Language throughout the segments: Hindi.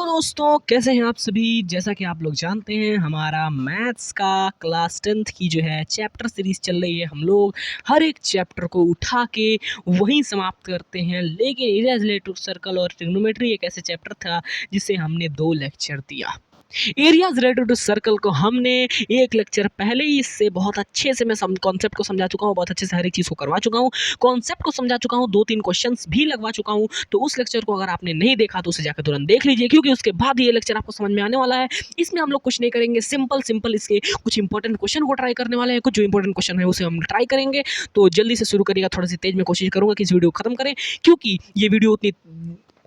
दोस्तों, कैसे हैं आप सभी। जैसा कि आप लोग जानते हैं, हमारा मैथ्स का क्लास 10th की जो है चैप्टर सीरीज़ चल रही है। हम लोग हर एक चैप्टर को उठा के वहीं समाप्त करते हैं, लेकिन एरियाज रिलेटेड टू सर्कल और ट्रिग्नोमेट्री एक ऐसे चैप्टर था जिसे हमने 2 लेक्चर दिया। एरियाज रिलेटेड टू सर्कल को हमने एक लेक्चर पहले ही इससे बहुत अच्छे से मैं कॉन्सेप्ट को समझा चुका हूँ, बहुत अच्छे से हर एक चीज़ को करवा चुका हूँ, कॉन्सेप्ट को समझा चुका हूँ, 2-3 क्वेश्चंस भी लगवा चुका हूँ। तो उस लेक्चर को अगर आपने नहीं देखा तो उसे जाकर तुरंत देख लीजिए, क्योंकि उसके बाद ये लेक्चर आपको समझ में आने वाला है। इसमें हम लोग कुछ नहीं करेंगे, सिंपल इसके कुछ इंपॉर्टेंट क्वेश्चन को ट्राई करने वाले हैं। कुछ जो इंपॉर्टेंट क्वेश्चन है उसे हम ट्राई करेंगे। तो जल्दी से शुरू करिएगा, थोड़ी सी तेज में कोशिश करूँगा कि इस वीडियो को खत्म करें, क्योंकि ये वीडियो उतनी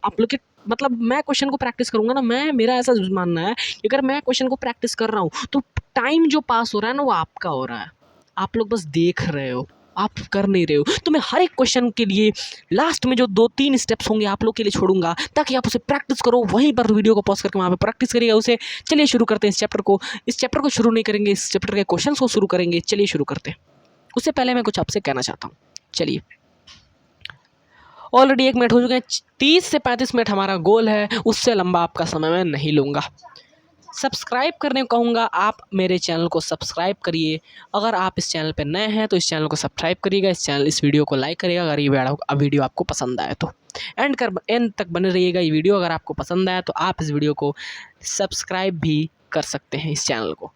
आप लोग के मतलब मैं क्वेश्चन को प्रैक्टिस करूँगा ना, मेरा ऐसा मानना है कि अगर मैं क्वेश्चन को प्रैक्टिस कर रहा हूँ तो टाइम जो पास हो रहा है ना वो आपका हो रहा है। आप लोग बस देख रहे हो, आप कर नहीं रहे हो। तो मैं हर एक क्वेश्चन के लिए लास्ट में जो 2-3 स्टेप्स होंगे आप लोग के लिए छोड़ूंगा, ताकि आप उसे प्रैक्टिस करो। वहीं पर वीडियो को पॉज करके वहाँ पे प्रैक्टिस करिएगा उसे। चलिए शुरू करते हैं इस चैप्टर को। इस चैप्टर को शुरू नहीं करेंगे, इस चैप्टर के क्वेश्चन को शुरू करेंगे। चलिए शुरू करते हैं। उससे पहले मैं कुछ आपसे कहना चाहता हूँ। चलिए, ऑलरेडी 1 मिनट हो चुके हैं। 30 से 35 मिनट हमारा गोल है, उससे लंबा आपका समय मैं नहीं लूँगा। सब्सक्राइब करने को कहूँगा, आप मेरे चैनल को सब्सक्राइब करिए। अगर आप इस चैनल पर नए हैं तो इस चैनल को सब्सक्राइब करिएगा, इस वीडियो को लाइक करिएगा अगर ये वीडियो आपको पसंद आए तो। एंड तक बने रहिएगा। ये वीडियो अगर आपको पसंद आया तो आप इस वीडियो को सब्सक्राइब भी कर सकते हैं, इस चैनल को।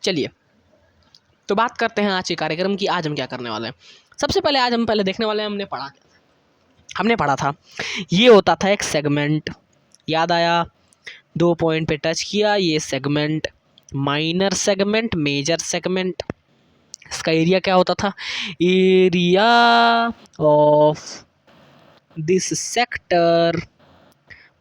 चलिए, तो बात करते हैं आज के कार्यक्रम की। आज हम क्या करने वाले हैं। सबसे पहले आज हम देखने वाले हैं, हमने पढ़ा था ये होता था एक सेगमेंट। याद आया? 2 पॉइंट पे टच किया, ये segment, minor segment, major segment. इसका एरिया क्या होता था? Area of this sector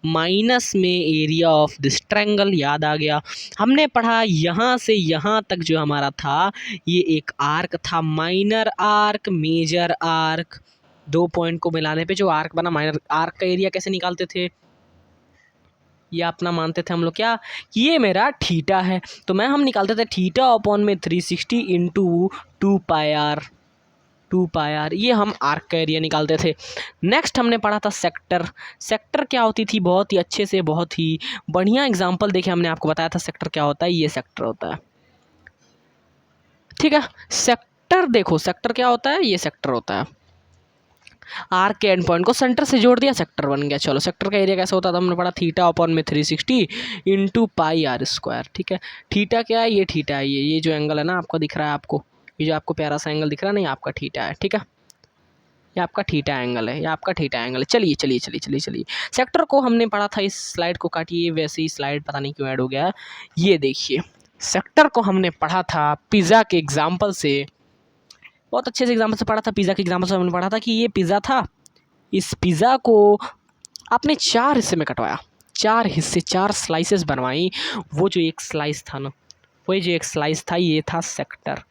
minus में एरिया ऑफ दिस ट्रायंगल। याद आ गया? हमने पढ़ा यहाँ से यहाँ तक जो हमारा था ये एक आर्क था, minor arc, major arc. 2 point को मिलाने पे जो आर्क बना, माइनर आर्क का एरिया कैसे निकालते थे? ये अपना मानते थे हम लोग क्या, कि ये मेरा थीटा है, तो हम निकालते थे थीटा अपॉन में 360 इंटू 2 पाई आर। ये हम आर्क का एरिया निकालते थे। नेक्स्ट हमने पढ़ा था सेक्टर। सेक्टर क्या होती थी? बहुत ही अच्छे से, बहुत ही बढ़िया एग्जांपल देके हमने आपको बताया था सेक्टर क्या होता है। ये सेक्टर होता है, ठीक है। सेक्टर देखो, सेक्टर क्या होता है? ये सेक्टर होता है। आर्क के एंड पॉइंट को सेंटर से जोड़ दिया, सेक्टर बन गया। चलो, सेक्टर का एरिया कैसा होता था? हमने पढ़ा थीटा अपॉन में 360 इंटू πr², ठीक है। थीटा क्या है? ये थीटा है। ये जो एंगल है ना, आपको दिख रहा है, आपको ये जो आपको प्यारा सा एंगल दिख रहा है ना, ये आपका थीटा है, ठीक है। ये आपका थीटा एंगल है, ये आपका थीटा एंगल है। चलिए, सेक्टर को हमने पढ़ा था। इस स्लाइड को काटिए, वैसे ही स्लाइड पता नहीं क्यों ऐड हो गया है। ये देखिए, सेक्टर को हमने पढ़ा था पिज़्ज़ा के एग्जाम्पल से, बहुत अच्छे से एग्जाम्पल से पढ़ा था। पिज़्ज़ा के एग्जाम्पल से हमने पढ़ा था कि ये पिज़्ज़ा था। इस पिज़्ज़ा को आपने 4 हिस्से में कटवाया, 4 हिस्से, 4 स्लाइसेस बनवाई। वो जो एक स्लाइस था ना, वही जो एक स्लाइस था, ये था सेक्टर।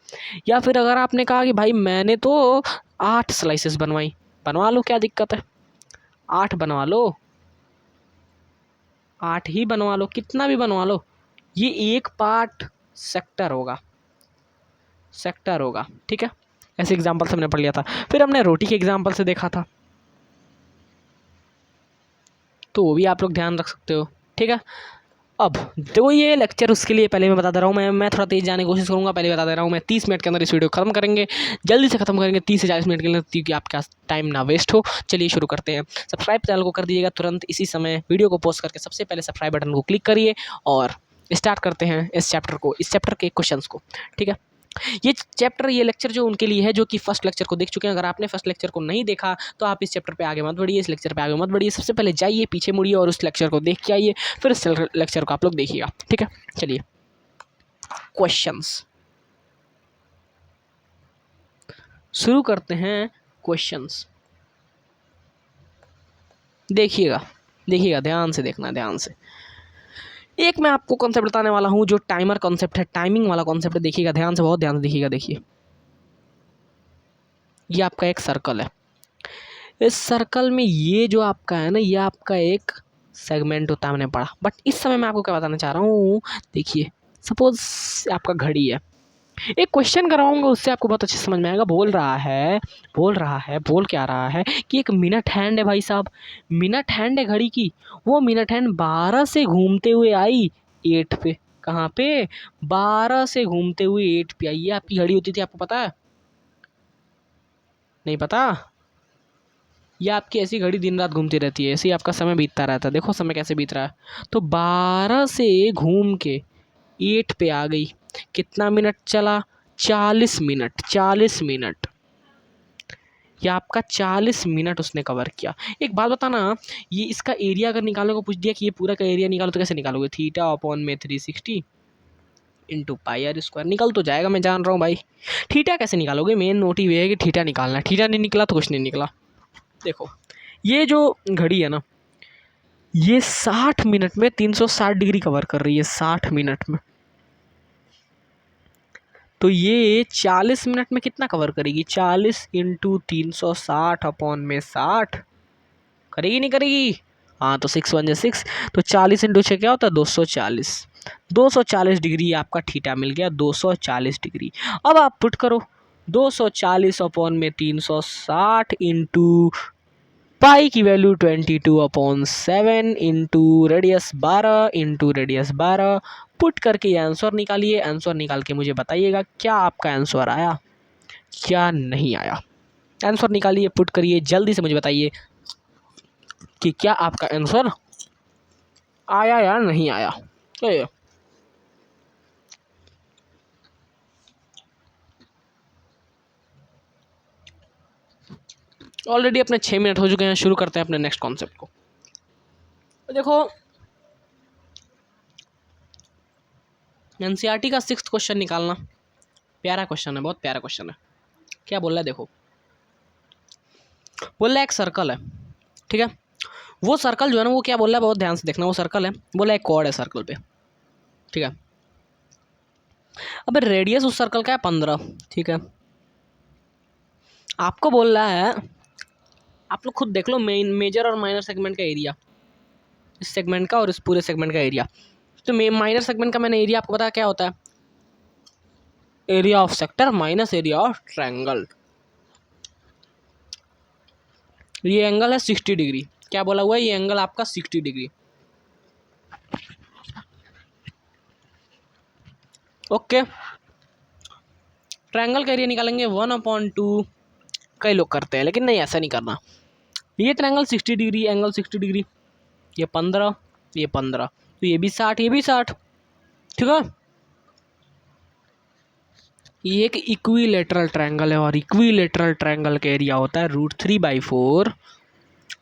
या फिर अगर आपने कहा कि भाई मैंने तो 8 स्लाइसेस बनवाई, बनवा लो, क्या दिक्कत है? 8 बनवा लो, 8 ही बनवा लो, कितना भी बनवा लो। ये एक पार्ट सेक्टर होगा, ठीक है। ऐसे एग्जाम्पल से हमने पढ़ लिया था। फिर हमने रोटी के एग्जाम्पल से देखा था, तो वो भी आप लोग ध्यान रख सकते हो, ठीक है। अब तो ये लेक्चर, उसके लिए पहले मैं बता दे रहा हूँ, मैं थोड़ा तेज़ जाने की कोशिश करूँगा। पहले बता दे रहा हूँ, मैं 30 मिनट के अंदर इस वीडियो को खत्म करेंगे, जल्दी से खत्म करेंगे, 30 से 40 मिनट के लिए, क्योंकि आपका टाइम ना वेस्ट हो। चलिए शुरू करते हैं। सब्सक्राइब चैनल को कर दीजिएगा तुरंत, इसी समय वीडियो को पॉज करके सबसे पहले सब्सक्राइब बटन को क्लिक करिए और स्टार्ट करते हैं इस चैप्टर के क्वेश्चन को, ठीक है। ये लेक्चर जो उनके लिए है जो कि फर्स्ट लेक्चर को देख चुके हैं। अगर आपने फर्स्ट लेक्चर को नहीं देखा तो आप इस चैप्टर पे आगे मत बढ़िए, इस लेक्चर पे आगे मत बढ़िए। सबसे पहले जाइए, पीछे मुड़िए और उस लेक्चर को देख के आइए, फिर इस लेक्चर को आप लोग देखिएगा, ठीक है। चलिए, क्वेश्चंस शुरू करते हैं। क्वेश्चंस देखिएगा, ध्यान से देखना, ध्यान से। एक मैं आपको कॉन्सेप्ट बताने वाला हूँ जो टाइमर कॉन्सेप्ट है, टाइमिंग वाला कॉन्सेप्ट है। देखिएगा ध्यान से, बहुत ध्यान से देखिएगा। देखिए, ये आपका एक सर्कल है। इस सर्कल में ये जो आपका है ना, ये आपका एक सेगमेंट होता है, हमने पढ़ा। बट इस समय मैं आपको क्या बताना चाह रहा हूँ, देखिए, सपोज आपका घड़ी है, एक क्वेश्चन करवाऊंगा, उससे आपको बहुत अच्छे से समझ में आएगा। बोल क्या रहा है कि एक मिनट हैंड है भाई साहब, मिनट हैंड है घड़ी की। वो मिनट हैंड 12 से घूमते हुए आई 8 पे। कहाँ पे? 12 से घूमते हुए 8 पे आई। ये आपकी घड़ी होती थी, आपको पता है? नहीं पता? ये आपकी ऐसी घड़ी दिन रात घूमती रहती है, ऐसे ही आपका समय बीतता रहता है। देखो समय कैसे बीत रहा है। तो 12 से घूम के 8 पे आ गई। कितना मिनट चला? 40 मिनट। 40 मिनट, ये आपका 40 मिनट उसने कवर किया। एक बात बताना, ये इसका एरिया अगर निकालने को पूछ दिया कि ये पूरा का एरिया निकालो, तो कैसे निकालोगे? थीटा अपॉन में 360 इंटू पाई आर स्क्वायर। निकल तो जाएगा, मैं जान रहा हूँ भाई। थीटा कैसे निकालोगे? मेन मोटिव ये है कि थीटा निकालना है। थीटा नहीं निकला तो कुछ नहीं निकला। देखो, ये जो घड़ी है ना, ये 60 मिनट में 360 डिग्री कवर कर रही है, 60 मिनट में। तो ये 40 मिनट में कितना कवर करेगी? 40 इंटू 360 अपॉन में 60 करेगी, नहीं करेगी? हाँ, तो 6 1 6। तो 40 इंटू 6 क्या होता है? 240। 240 डिग्री आपका थीटा मिल गया, 240 डिग्री। अब आप पुट करो 240 अपॉन में 360 इंटू पाई की value 22/7 into radius 12 into radius 12। Put करके ये आंसर निकालिए। आंसर निकाल के मुझे बताइएगा क्या आपका आंसर आया, क्या नहीं आया। आंसर निकालिए, पुट करिए, जल्दी से मुझे बताइए कि क्या आपका आंसर आया या नहीं आया। चलिए, ऑलरेडी अपने 6 मिनट हो चुके हैं। शुरू करते हैं अपने नेक्स्ट कॉन्सेप्ट को। तो देखो, एनसीईआरटी का 6th क्वेश्चन निकालना। प्यारा क्वेश्चन है, बहुत प्यारा क्वेश्चन है। क्या बोल रहा है देखो, बोल रहा है एक सर्कल है, ठीक है। वो सर्कल जो है ना, वो क्या बोल रहा है, बहुत ध्यान से देखना। वो सर्कल है, बोला एक कॉर्ड है सर्कल पे, ठीक है। अब रेडियस उस सर्कल का है 15, ठीक है। आपको बोल रहा है, आप लोग खुद देख लो, मेजर और माइनर सेगमेंट का एरिया, इस सेगमेंट का और इस पूरे सेगमेंट का एरिया। तो माइनर सेगमेंट का मैंने एरिया आपको पता क्या होता है? Area of sector minus area of triangle. ये एंगल है 60 डिग्री। क्या बोला हुआ है? ये एंगल आपका 60 डिग्री। ओके, ट्रायंगल का एरिया निकालेंगे 1/2। कई लोग करते हैं, लेकिन नहीं, ऐसा नहीं करना। ये ट्रायंगल 60 डिग्री, एंगल 60 डिग्री, ये 15, ये 15, तो ये भी 60, ये भी 60, ठीक है। ये एक इक्विलेटरल ट्रायंगल है, और इक्विलेटरल ट्रायंगल का एरिया होता है √3/4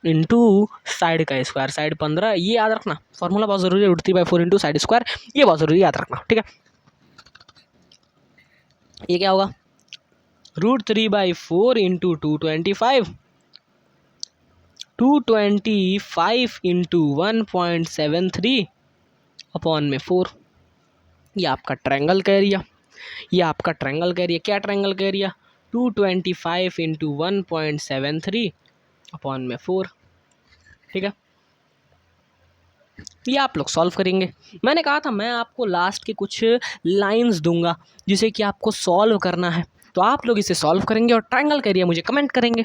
इंटू साइड का स्क्वायर। साइड 15, ये याद रखना, फॉर्मूला बहुत जरूरी है। √3/4 इंटू साइड स्क्वायर, ये बहुत जरूरी है, याद रखना, ठीक है। ये क्या होगा? √3/4 इंटू 225, 225 इंटू 1.73 अपॉन में 4। ये आपका ट्रायंगल का एरिया, ये आपका ट्रायंगल का एरिया। क्या ट्रायंगल का एरिया? 225 इंटू 1.73 अपॉन में 4, ठीक है। ये आप लोग सॉल्व करेंगे। मैंने कहा था मैं आपको लास्ट के कुछ लाइंस दूंगा जिसे कि आपको सॉल्व करना है, तो आप लोग इसे सॉल्व करेंगे और ट्रायंगल का एरिया मुझे कमेंट करेंगे।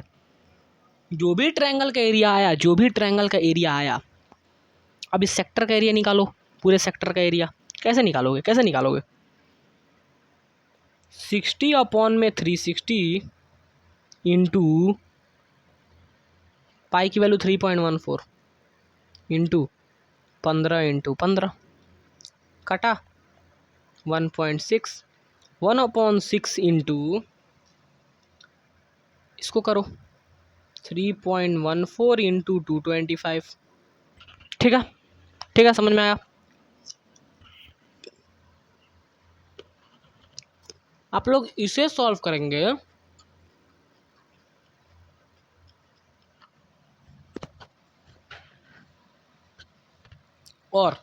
जो भी ट्रायंगल का एरिया आया, जो भी ट्रायंगल का एरिया आया, अब इस सेक्टर का एरिया निकालो, पूरे सेक्टर का एरिया। कैसे निकालोगे? कैसे निकालोगे? 60 अपॉन में 360 इंटू पाई की वैल्यू 3.14 इंटू 15 इंटू 15 कटा 1.6, 1/6 इंटू, इसको करो 3.14 इंटू 225, ठीक है। ठीक है, समझ में आया? आप लोग इसे सॉल्व करेंगे, और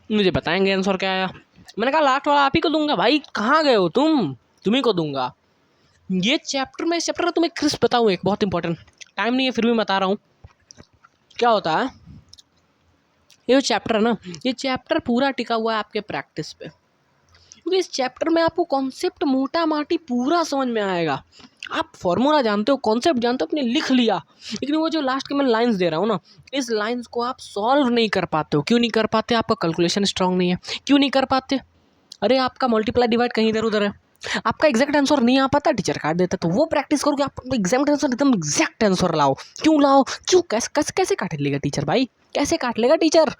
मुझे बताएंगे आंसर क्या आया। मैंने कहा लास्ट वाला आप ही को दूंगा भाई, कहाँ गए हो तुम? तुम्ही को दूंगा ये चैप्टर में। इस चैप्टर का तुम्हें क्रिस्प बताऊँ, एक बहुत इंपॉर्टेंट, टाइम नहीं है फिर भी बता रहा हूँ। क्या होता है, ये जो चैप्टर है ना, ये चैप्टर पूरा टिका हुआ है आपके प्रैक्टिस पे। क्योंकि इस चैप्टर में आपको कॉन्सेप्ट मोटा माटी पूरा समझ में आएगा। आप फॉर्मूला जानते हो, कॉन्सेप्ट जानते हो, आपने लिख लिया, लेकिन वो जो लास्ट के मैं लाइंस दे रहा हूँ ना, इस लाइंस को आप सॉल्व नहीं कर पाते हो। क्यों नहीं कर पाते? आपका कैलकुलेशन स्ट्रांग नहीं है। क्यों नहीं कर पाते? अरे आपका मल्टीप्लाई डिवाइड कहीं इधर उधर है, आपका एग्जैक्ट आंसर नहीं आ पाता, टीचर काट देता। तो वो प्रैक्टिस करो कि आप एग्जैक्ट आंसर, एकदम एग्जैक्ट आंसर लाओ। क्यों लाओ? क्यों? कैसे कैसे कैसे काट लेगा टीचर भाई? कैसे काट लेगा टीचर?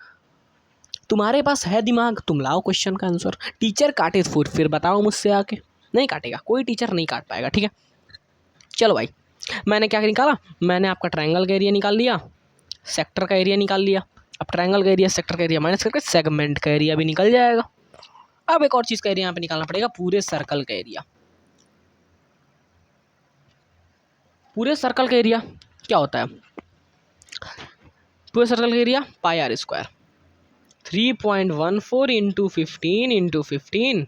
तुम्हारे पास है दिमाग, तुम लाओ क्वेश्चन का आंसर। टीचर काटे फिर बताओ मुझसे आके। नहीं काटेगा कोई टीचर, नहीं काट पाएगा। ठीक है, चलो भाई, मैंने क्या निकाला? मैंने आपका ट्रायंगल का एरिया निकाल लिया, सेक्टर का एरिया निकाल लिया। अब ट्रायंगल का एरिया सेक्टर का एरिया माइनस करके सेगमेंट का एरिया भी निकल जाएगा। अब एक और चीज़ का एरिया यहाँ पे निकालना पड़ेगा, पूरे सर्कल का एरिया। पूरे सर्कल का एरिया क्या होता है? पूरे सर्कल का area pi r square, 3.14 into 15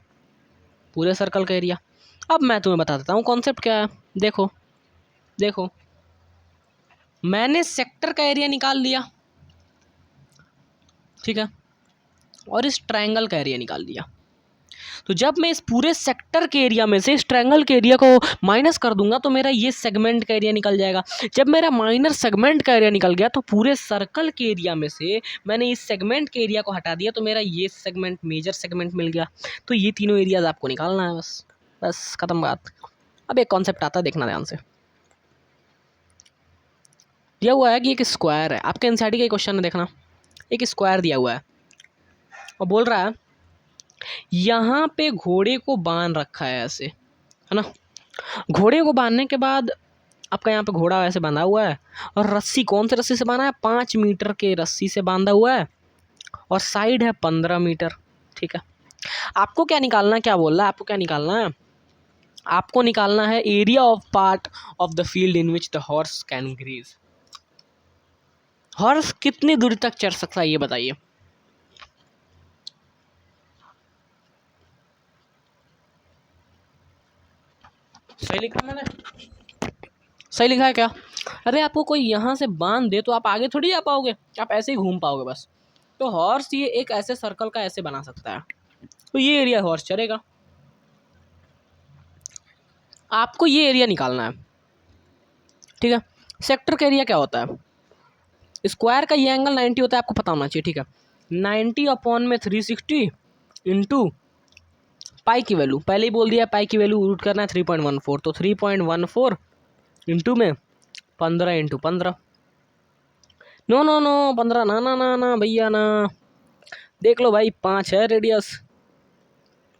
पूरे सर्कल का एरिया। अब मैं तुम्हें बता देता हूँ कॉन्सेप्ट क्या है। देखो देखो, मैंने सेक्टर का एरिया निकाल लिया, ठीक है, और इस ट्रायंगल का एरिया निकाल लिया। तो जब मैं इस पूरे सेक्टर के एरिया में से इस ट्रायंगल के एरिया को माइनस कर दूंगा तो मेरा ये सेगमेंट का एरिया निकल जाएगा। जब मेरा माइनस सेगमेंट का एरिया निकल गया तो पूरे सर्कल के एरिया में से मैंने इस सेगमेंट के एरिया को हटा दिया, तो मेरा ये सेगमेंट मेजर सेगमेंट मिल गया। तो ये तीनों एरियाज आपको निकालना है, बस बस खत्म बात। अब एक कॉन्सेप्ट आता है, देखना ध्यान से। दिया हुआ है कि एक स्क्वायर है, आपके एनसीईआरटी का क्वेश्चन है, देखना। एक स्क्वायर दिया हुआ है और बोल रहा है यहाँ पे घोड़े को बांध रखा है ऐसे, है ना। घोड़े को बांधने के बाद आपका यहाँ पे घोड़ा ऐसे बांधा हुआ है, और रस्सी कौन से रस्सी से बांधा है? 5 मीटर के रस्सी से बांधा हुआ है, और साइड है 15 मीटर। ठीक है, आपको क्या निकालना है? क्या बोल रहा है? आपको क्या निकालना है? आपको निकालना है area of part of the field in which the horse can graze. Horse कितनी दूरी तक चढ़ सकता है ये बताइए। सही लिखा मैंने? सही लिखा है क्या? अरे आपको कोई यहाँ से बांध दे तो आप आगे थोड़ी आ पाओगे, आप ऐसे ही घूम पाओगे बस। तो हॉर्स ये एक ऐसे सर्कल का ऐसे बना सकता है, तो ये एरिया हॉर्स चलेगा। आपको ये एरिया निकालना है, ठीक है। सेक्टर का एरिया क्या होता है? स्क्वायर का ये एंगल 90 होता है, आपको पता होना चाहिए, ठीक है। 90 अपॉन में 360 इंटू पाई की वैल्यू, पहले ही बोल दिया पाई की वैल्यू रूट करना है 3.14, तो 3.14 इंटू में 15 इंटू 15। नो नो नो 15 ना ना ना ना भैया ना, देख लो भाई 5 है रेडियस,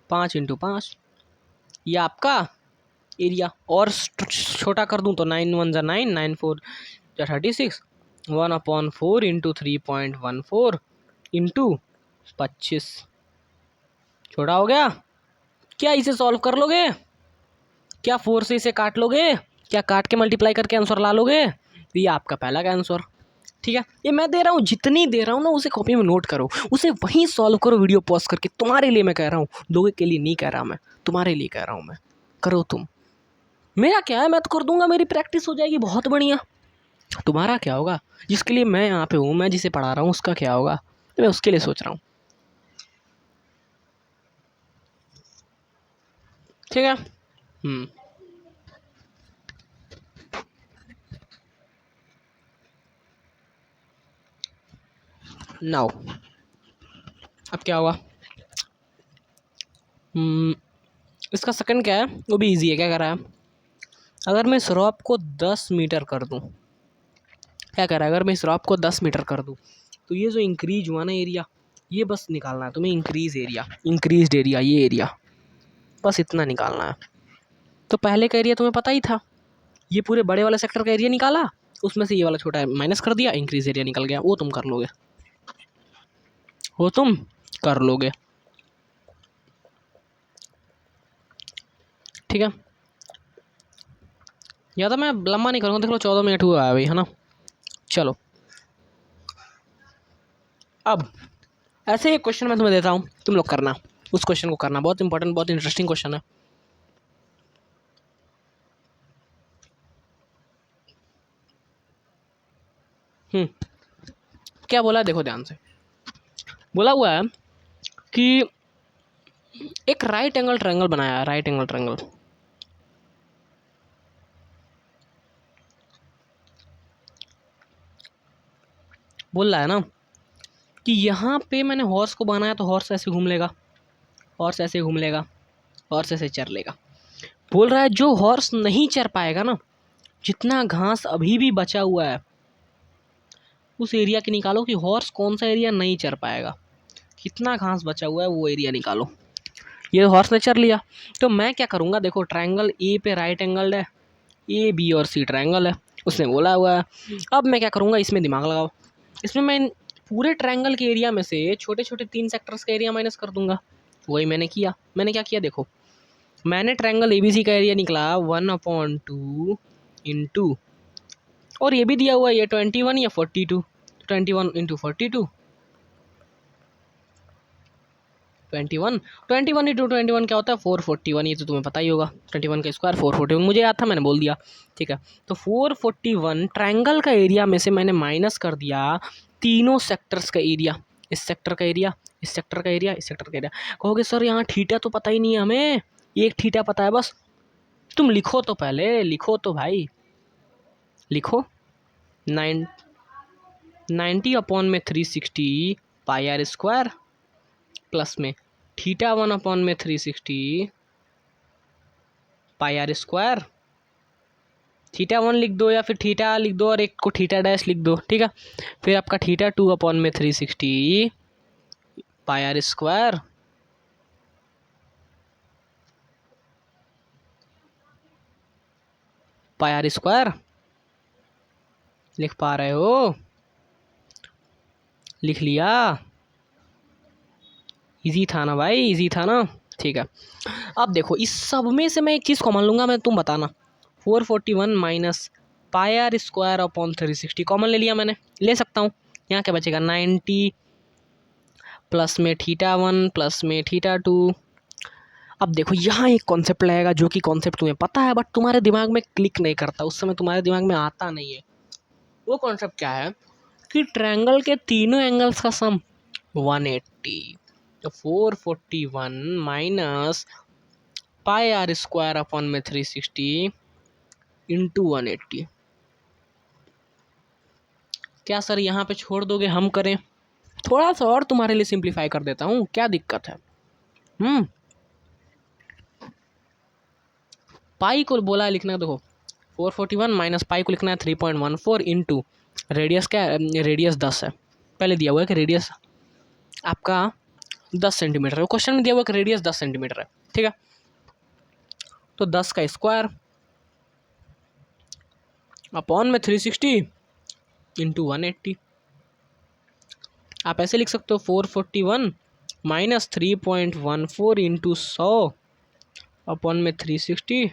5 इंटू 5 ये आपका एरिया। और छोटा कर दूं तो 9 1 जा 9, 9 4 जा 36, 1/4 इंटू 3.14 इंटू 25। छोटा हो गया क्या? इसे सॉल्व कर लोगे क्या? 4 से इसे काट लोगे क्या? काट के मल्टीप्लाई करके आंसर ला लोगे? ये आपका पहला का आंसर, ठीक है। ये मैं दे रहा हूँ, जितनी दे रहा हूँ ना उसे कॉपी में नोट करो, उसे वहीं सॉल्व करो वीडियो पॉज करके। तुम्हारे लिए मैं कह रहा हूँ, लोगों के लिए नहीं कह रहा मैं, तुम्हारे लिए कह रहा हूँ मैं। करो तुम, मेरा क्या है, मैं तो कर दूंगा, मेरी प्रैक्टिस हो जाएगी बहुत बढ़िया। तुम्हारा क्या होगा? जिसके लिए मैं यहाँ पे हूँ, मैं जिसे पढ़ा रहा हूँ, उसका क्या होगा? मैं उसके लिए सोच रहा हूँ, ठीक है। नाउ अब क्या होगा? इसका सेकंड क्या है, वो भी इजी है। क्या कर रहा है? अगर मैं इस रॉप को 10 मीटर कर दूं, क्या कर रहा है? अगर मैं इस रॉप को 10 मीटर कर दूं तो ये जो इंक्रीज हुआ ना एरिया, ये बस निकालना है तुम्हें। इंक्रीज एरिया, इंक्रीज्ड एरिया, ये एरिया बस इतना निकालना है। तो पहले का एरिया तुम्हें पता ही था, ये पूरे बड़े वाले सेक्टर का एरिया निकाला, उसमें से ये वाला छोटा माइनस कर दिया, इंक्रीज एरिया निकल गया। वो तुम कर लोगे, वो तुम कर लोगे, ठीक है। ज़्यादा मैं लंबा नहीं करूँगा, देख लो 14 मिनट हुआ है भाई, है ना। चलो अब ऐसे एक क्वेश्चन मैं तुम्हें देता हूँ, तुम लोग करना, उस क्वेश्चन को करना, बहुत इंपॉर्टेंट, बहुत इंटरेस्टिंग क्वेश्चन है। क्या बोला है देखो ध्यान से। बोला हुआ है कि एक राइट एंगल ट्रायंगल बनाया, राइट एंगल ट्रायंगल। बोल रहा है ना कि यहाँ पे मैंने हॉर्स को बनाया तो हॉर्स ऐसे घूम लेगा, हॉर्स ऐसे घूम लेगा, हॉर्स ऐसे चर लेगा। बोल रहा है जो हॉर्स नहीं चर पाएगा ना, जितना घास अभी भी बचा हुआ है उस एरिया की निकालो कि हॉर्स कौन सा एरिया नहीं चर पाएगा, कितना घास बचा हुआ है वो एरिया निकालो। ये हॉर्स ने चर लिया, तो मैं क्या करूँगा, देखो ट्रायंगल ए पे राइट एंगल है, ए बी और सी ट्रायंगल है, उसने बोला हुआ है। अब मैं क्या करूँगा, इसमें दिमाग लगाओ, इसमें मैं पूरे ट्रायंगल के एरिया में से छोटे छोटे 3 सेक्टर्स का एरिया माइनस कर दूंगा। वही मैंने किया। मैंने क्या किया, देखो मैंने ट्रायंगल ABC का एरिया निकला 1/2 इंटू, और ये भी दिया हुआ है ये 21 या 42, 21 इंटू 42, 21 इंटू 21 क्या होता है 441, ये तो तुम्हें पता ही होगा। 21 का स्क्वायर 441, मुझे याद था मैंने बोल दिया, ठीक है। तो 441 ट्रायंगल का एरिया में से मैंने माइनस कर दिया तीनों सेक्टर्स का एरिया, इस सेक्टर का एरिया, इस सेक्टर का एरिया, इस सेक्टर का एरिया। कहोगे सर यहाँ थीटा तो पता ही नहीं है हमें, एक थीटा पता है बस। तुम लिखो तो पहले, लिखो तो भाई, लिखो 90/360 पाई आर स्क्वायर प्लस में theta 1/360 pi r square. Theta 1 लिख दो या फिर थीटा लिख दो और एक को थीटा डैश लिख दो, ठीक है। फिर आपका theta 2/360 pi r square pi r square. लिख पा रहे हो, लिख लिया, इजी था ना भाई, इजी था ना, ठीक है। अब देखो इस सब में से मैं एक चीज़ कॉमन लूँगा, मैं तुम बताना। 441 minus pi r square upon 360 common ले लिया मैंने, ले सकता हूँ। यहाँ क्या बचेगा 90 प्लस में थीटा 1 प्लस में थीटा 2। अब देखो यहाँ एक कॉन्सेप्ट लगेगा जो कि कॉन्सेप्ट तुम्हें पता है बट तुम्हारे दिमाग में क्लिक नहीं करता, उस समय तुम्हारे दिमाग में आता नहीं है। वो कॉन्सेप्ट क्या है कि ट्रायंगल के तीनों एंगल्स का सम 180, तो 441 minus pi r square upon में 360 इंटू 180। क्या सर यहाँ पे छोड़ दोगे, हम करें? थोड़ा सा और तुम्हारे लिए सिंप्लीफाई कर देता हूँ, क्या दिक्कत है। पाई को बोला है लिखना, देखो 441 माइनस पाई को लिखना है 3.14 इंटू रेडियस, क्या रेडियस 10 है, पहले दिया हुआ है कि रेडियस आपका 10 सेंटीमीटर है, क्वेश्चन में दिया हुआ है कि रेडियस 10 सेंटीमीटर है, ठीक है। तो 10 का स्क्वायर अपॉन में 360 इंटू 180। आप ऐसे लिख सकते हो 441 माइनस 3.14 इंटू 100 अपॉन में 360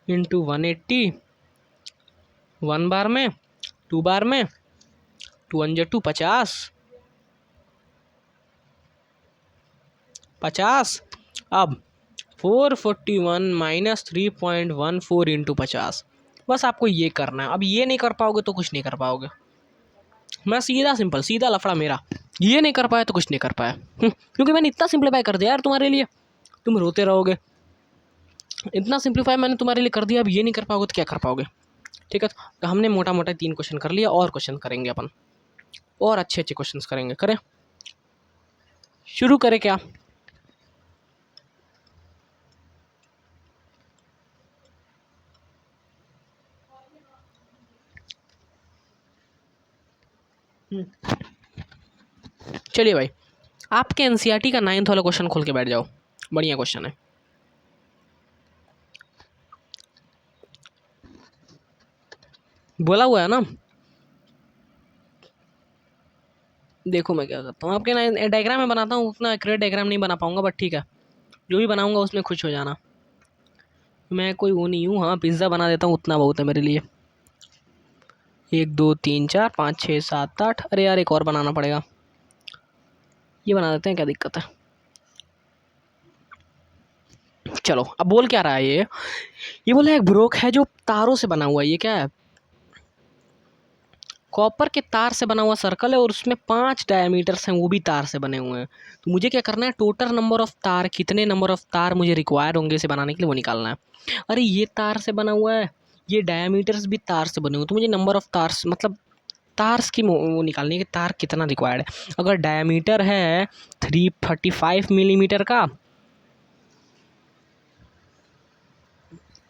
इंटू 180, 1 बार में 2 बार में 2 × 2 50। अब 441 माइनस 3.14 इंटू 50, बस आपको ये करना है। अब ये नहीं कर पाओगे तो कुछ नहीं कर पाओगे। मैं सीधा सिंपल सीधा लफड़ा मेरा, ये नहीं कर पाया तो कुछ नहीं कर पाया, क्योंकि मैंने इतना सिंप्लीफाई कर दिया यार तुम्हारे लिए, तुम रोते रहोगे। इतना सिंप्लीफाई मैंने तुम्हारे लिए कर दिया, अब ये नहीं कर पाओगे तो क्या कर पाओगे, ठीक है। तो हमने मोटा मोटा 3 क्वेश्चन कर लिया, और क्वेश्चन करेंगे अपन, और अच्छे अच्छे क्वेश्चन करेंगे। करें, शुरू करें क्या? चलिए भाई, आपके एनसीईआरटी का 9th वाला क्वेश्चन खोल के बैठ जाओ, बढ़िया क्वेश्चन है। बोला हुआ है ना, देखो मैं क्या करता हूँ, आपके डायग्राम में बनाता हूँ, उतना एक्यूरेट डायग्राम नहीं बना पाऊंगा बट ठीक है, जो भी बनाऊंगा उसमें खुश हो जाना। मैं कोई वो नहीं हूँ, हाँ पिज़्ज़ा बना देता हूँ उतना बहुत है मेरे लिए। 1 2 3 4 5 6 7 8, अरे यार एक और बनाना पड़ेगा, ये बना देते हैं, क्या दिक्कत है। चलो अब बोल क्या रहा है ये बोला एक ब्रोक है जो तारों से बना हुआ है, ये क्या है, कॉपर के तार से बना हुआ सर्कल है और उसमें 5 डायमीटर्स हैं, वो भी तार से बने हुए हैं। तो मुझे क्या करना है, टोटल नंबर ऑफ तार, कितने नंबर ऑफ तार मुझे रिक्वायर होंगे इसे बनाने के लिए, वो निकालना है। अरे ये तार से बना हुआ है, ये डायमीटर्स भी तार से बने हुए, तो मुझे नंबर ऑफ तार्स मतलब तार्स की वो निकालनी है कि तार कितना रिक्वायर्ड है। अगर डायमीटर है 335 मिलीमीटर का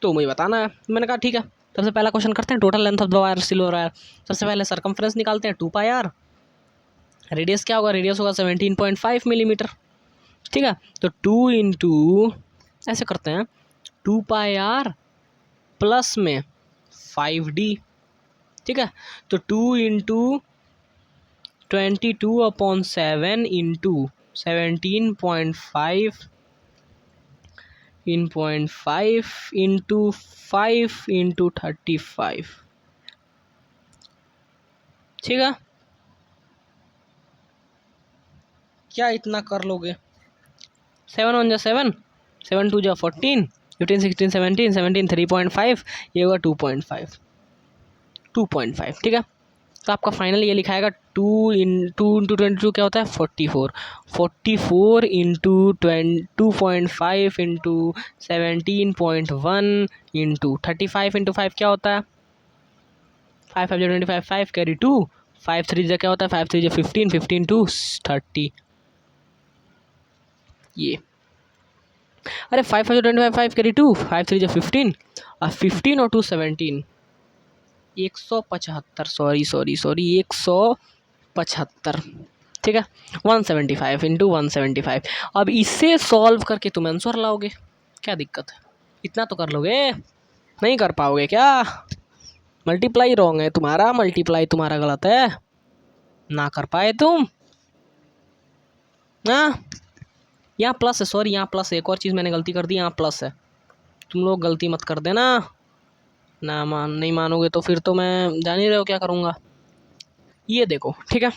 तो मुझे बताना है। मैंने कहा ठीक है, सबसे पहला क्वेश्चन करते हैं, total length of the wire silver wire. सबसे पहले सरकमफ्रेंस निकालते हैं 2πr। रेडियस क्या होगा, रेडियस होगा 17.5 मिलीमीटर। ठीक है, तो 2 इंटू ऐसे करते हैं 2πr प्लस में 5d। ठीक है, तो 2 इंटू 22/7 इंटू 17.5 इन 0.5 इंटू 5 इंटू 35। ठीक है, क्या इतना कर लोगे? 7 1 जा 7, 7 2 जा 14, 15 16 17 17 3.5, ये होगा 2.5 2.5। ठीक है, तो आपका फाइनल ये लिखाएगा 2 इंटू 22 क्या होता है 44, 44 इंटू 2.5 इंटू 17.1 इंटू 35 इंटू 5 क्या होता है 5 5 25, 5 कैरी 2, 5 3 क्या होता है 5 3 15, 15 2 30। ये अरे 5 5 25, 5 कैरी 2, 5 3 15 और 15 और 2 17, 175, सॉरी 175। ठीक है, 175 इंटू 175। अब इसे सॉल्व करके तुम आंसर लाओगे, क्या दिक्कत है? इतना तो कर लोगे, नहीं कर पाओगे क्या? मल्टीप्लाई रॉन्ग है तुम्हारा, मल्टीप्लाई तुम्हारा गलत है, ना कर पाए तुम। हाँ, यहाँ प्लस है, सॉरी यहाँ प्लस है, एक और चीज़ मैंने गलती कर दी, यहाँ प्लस है। तुम लोग गलती मत कर देना, ना नहीं मानोगे तो फिर तो मैं जान ही रहे हो क्या करूँगा। ये देखो, ठीक है,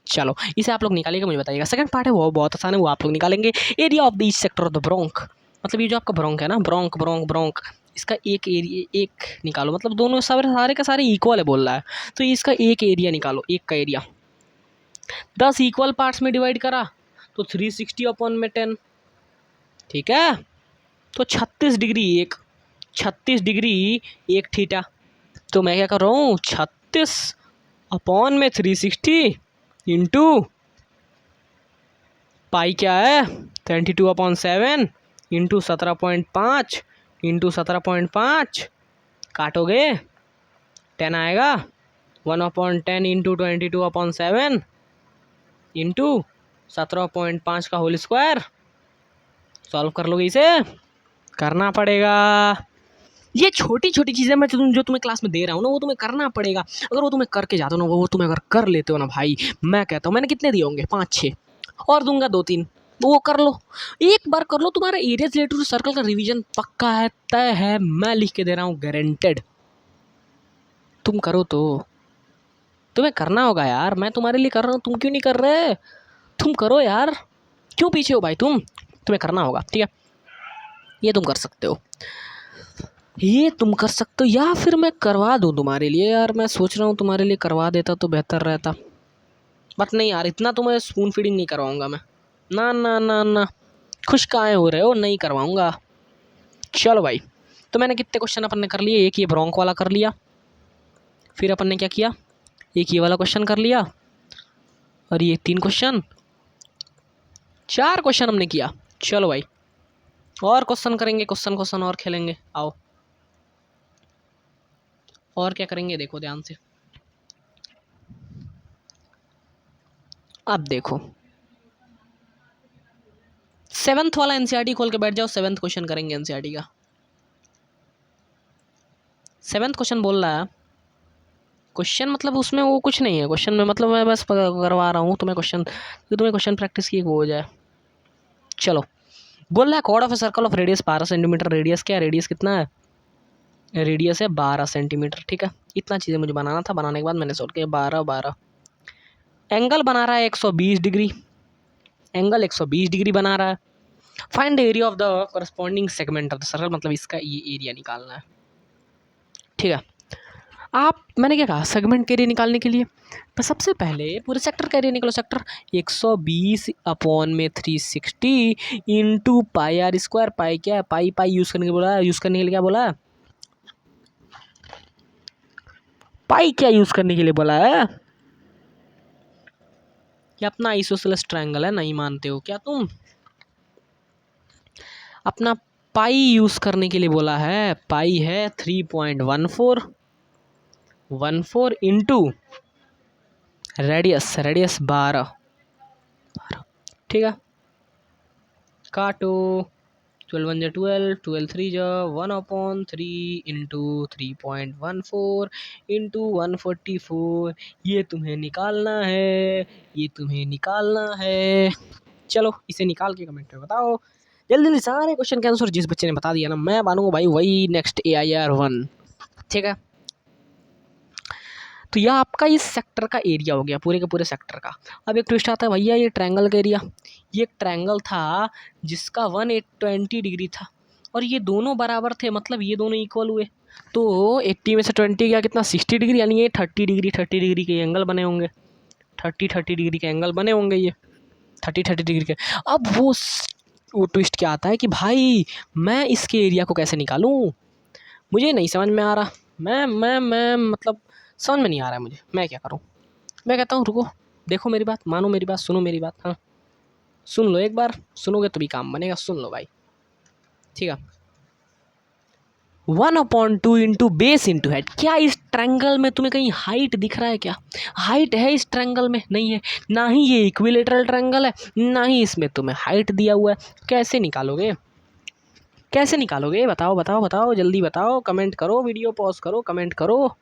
चलो इसे आप लोग निकालिएगा, मुझे बताइएगा। सेकंड पार्ट है वो बहुत आसान है, वो आप लोग निकालेंगे। Area of the each sector of the bronc, मतलब ये जो आपका ब्रोंक है ना, ब्रोंक ब्रोंक ब्रोंक, इसका एक एरिया एक निकालो, मतलब दोनों सारे के सारे इक्वल है बोल रहा है, तो इसका एक एरिया निकालो, एक का एरिया 10 इक्वल पार्ट्स में डिवाइड करा तो 360 अपॉन में 10। ठीक है, तो 36 डिग्री एक, 36 डिग्री एक थीटा। तो मैं क्या कर रहा हूँ 36 अपॉन में 360 इंटू पाई क्या है 22/7 इंटू 17.5 इंटू 17.5, काटोगे 10 आएगा, 1/10 इंटू 22/7 इंटू 17.5 का होल स्क्वायर। सॉल्व कर लोगे, इसे करना पड़ेगा। ये छोटी छोटी चीज़ें मैं जो तुम्हें क्लास में दे रहा हूँ ना, वो तुम्हें करना पड़ेगा। अगर वो तुम्हें करके जाते हो ना, वो तुम्हें अगर कर लेते हो ना भाई, मैं कहता हूँ, मैंने कितने दिए होंगे 5 6 और दूंगा 2 3, वो कर लो, एक बार कर लो, तुम्हारा एरिया रिलेटेड टू सर्कल का रिवीजन पक्का है, तय है, मैं लिख के दे रहा हूँ, गारंटेड। तुम करो तो, तुम्हें करना होगा यार, मैं तुम्हारे लिए कर रहा हूँ, तुम क्यों नहीं कर रहे? तुम करो यार, क्यों पीछे हो भाई तुम? तुम्हें करना होगा, ठीक है, ये तुम कर सकते हो, ये तुम कर सकते हो, या फिर मैं करवा दूँ तुम्हारे लिए यार, मैं सोच रहा हूँ तुम्हारे लिए करवा देता तो बेहतर रहता, बट नहीं यार, इतना तो मैं स्पून फीडिंग नहीं करवाऊँगा मैं, ना ना ना ना, खुश काहे हो रहे हो, नहीं करवाऊँगा। चलो भाई, तो मैंने कितने क्वेश्चन अपन ने कर लिए, एक ये ब्रोंक वाला कर लिया, फिर अपन ने क्या किया, एक ये वाला क्वेश्चन कर लिया, और ये 3 क्वेश्चन, 4 क्वेश्चन हमने किया। चलो भाई, और क्वेश्चन करेंगे, क्वेश्चन और खेलेंगे, आओ और क्या करेंगे, देखो ध्यान से, अब देखो 7th वाला एनसीईआरटी खोल के बैठ जाओ, 7th क्वेश्चन करेंगे एनसीईआरटी का। 7th क्वेश्चन बोल रहा है, क्वेश्चन मतलब उसमें वो कुछ नहीं है, क्वेश्चन में मतलब मैं बस करवा रहा हूँ तुम्हें क्वेश्चन, तो तुम्हें क्वेश्चन प्रैक्टिस की हो जाए। चलो, बोल रहा है chord of a circle of radius 12 centimetre, radius क्या है, रेडियस कितना है, रेडियस है 12 सेंटीमीटर। ठीक है, इतना चीज़ें मुझे बनाना था, बनाने के बाद मैंने सोच के 12 12 एंगल बना रहा है 120 डिग्री, एंगल 120 डिग्री बना रहा है। Find the area of the corresponding segment of the circle, मतलब इसका ये एरिया निकालना है। ठीक है, मैंने क्या कहा, सेगमेंट का एरिया निकालने के लिए तो सबसे पहले पूरे सेक्टर का एरिया निकालो। Sector 120/360 into pi r square. Pi क्या है, पाई यूज़ करने के बोला, यूज़ करने के लिए क्या बोला, पाई क्या यूज़ करने के लिए बोला है? ये अपना आइसोसेलेस ट्रायंगल है, नहीं मानते हो क्या तुम? अपना पाई यूज़ करने के लिए बोला है। पाई है 3.14 इंटू रेडियस 12। ठीक है, काटो। 12 1 12, 12 3 1/3 इंटू 3.14 इंटू 144। ये तुम्हें निकालना है, ये तुम्हें निकालना है। चलो इसे निकाल के कमेंट में बताओ जल्दी जल्दी सारे क्वेश्चन के आंसर। जिस बच्चे ने बता दिया ना, मैं मानूंगा भाई वही नेक्स्ट AIR1। ठीक है, तो यह आपका इस सेक्टर का एरिया हो गया, पूरे के पूरे सेक्टर का। अब एक ट्विस्ट आता है भैया, ये ट्रायंगल का एरिया। ये एक ट्रायंगल था जिसका 120 डिग्री था और ये दोनों बराबर थे, मतलब ये दोनों इक्वल हुए। तो 80 में से 20 गया कितना, 60 डिग्री, यानी ये 30 डिग्री के एंगल बने होंगे। 30 डिग्री के एंगल बने होंगे ये, 30 डिग्री के। अब वो ट्विस्ट क्या आता है कि भाई मैं इसके एरिया को कैसे निकालूं, मुझे नहीं समझ में आ रहा। मैं मतलब समझ में नहीं आ रहा है मुझे, मैं क्या करूं? मैं कहता हूँ रुको, देखो मेरी बात, मानो मेरी बात, सुनो मेरी बात। हाँ सुन लो, एक बार सुनोगे तभी काम बनेगा, सुन लो भाई। ठीक है, 1/2 इंटू बेस इंटू हाइट। क्या इस ट्रायंगल में तुम्हें कहीं हाइट दिख रहा है? क्या हाइट है इस ट्रायंगल में? नहीं है। ना ही ये इक्विलेटरल ट्रायंगल है, ना ही इसमें तुम्हें हाइट दिया हुआ है। कैसे निकालोगे, कैसे निकालोगे? बताओ बताओ बताओ, जल्दी बताओ, कमेंट करो, वीडियो पॉज करो, कमेंट करो,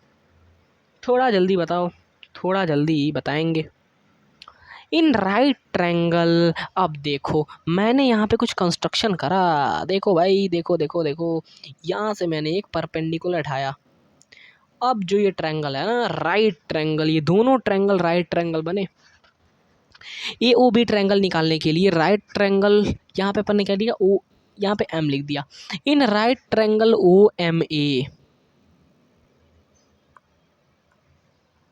थोड़ा जल्दी बताओ, थोड़ा जल्दी बताएंगे। इन राइट ट्रायंगल, अब देखो मैंने यहाँ पे कुछ कंस्ट्रक्शन करा। देखो भाई, देखो देखो देखो, यहाँ से मैंने एक परपेंडिकुलर उठाया। अब जो ये ट्रायंगल है ना, राइट ट्रायंगल, ये दोनों ट्रायंगल राइट ट्रायंगल बने। AOB ट्रायंगल निकालने के लिए राइट ट्रायंगल, यहाँ पे अपन ने क्या लिया, ओ, यहाँ पे M लिख दिया। इन राइट ट्रायंगल OMA,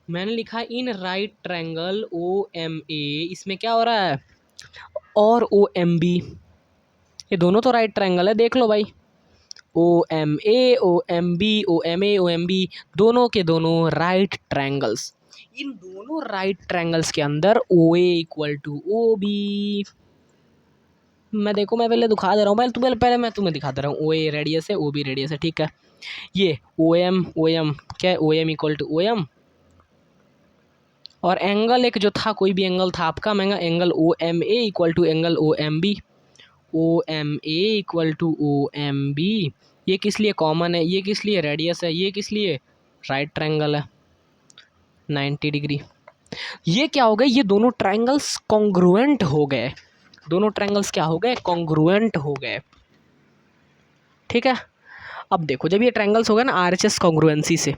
मैंने लिखा इन राइट ट्रायंगल OMA, इसमें क्या हो रहा है, और OMB, ये दोनों तो राइट ट्रायंगल है, देख लो भाई। OMA OMB OMA OMB, दोनों के दोनों राइट ट्रायंगल्स। इन दोनों राइट ट्रायंगल्स के अंदर OA इक्वल टू OB। मैं देखो, मैं पहले दिखा दे रहा हूँ, पहले मैं तुम्हें दिखा दे रहा हूँ। OA रेडियस है, OB रेडियस है, ठीक है। ये OM क्या है, OM इक्वल टू OM, और एंगल एक जो था, कोई भी एंगल था आपका, मैं angle OMA equal to angle OMB। OMA equal to OMB, ये किस लिए कॉमन है, ये किस लिए रेडियस है, ये किस लिए राइट ट्रायंगल है 90 डिग्री। ये क्या हो गए, ये दोनों ट्रायंगल्स कॉन्ग्रुएंट हो गए। दोनों ट्रायंगल्स क्या हो गए, कॉन्ग्रुएंट हो गए। ठीक है, अब देखो जब ये ट्रायंगल्स हो गए ना RHS कॉन्ग्रुएंसी से,